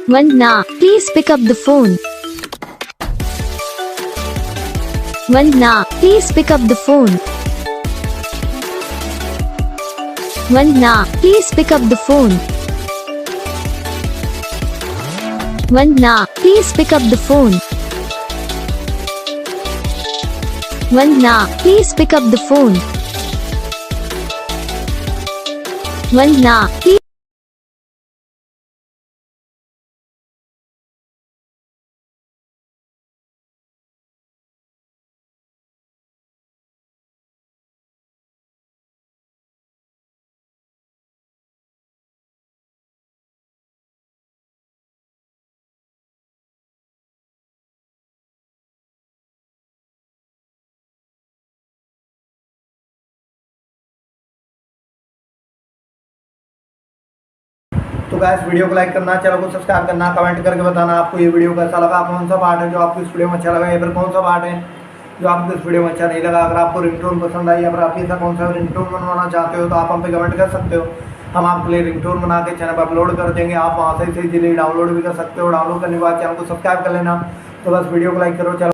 Vandna, please pick up the phone. Vandna, please pick up the phone. Vandna, please pick up the phone. Vandna, please pick up the phone. Vandna, please pick up the phone. Vandna, please. तो guys video को like करना, channel को subscribe करना, comment करके बताना आपको ये video कैसा लगा, कौन सा पार्ट है जो आपको इस वीडियो में अच्छा लगा या फिर कौन सा पार्ट है जो आपको इस वीडियो में अच्छा नहीं लगा। अगर आपको रिंगटोन पसंद आई या फिर आप ऐसा कौन सा रिंगटोन बनवाना चाहते हो तो आप हम पे कमेंट कर सकते हो। हम आपके लिए रिंगटोन बना के चैनल पर अपलोड कर देंगे। आप वहाँ से इजीली डाउनलोड भी कर सकते हो। डाउनलोड करने के बाद चैनल को सब्सक्राइब कर लेना। तो बस वीडियो को लाइक करो, चैनल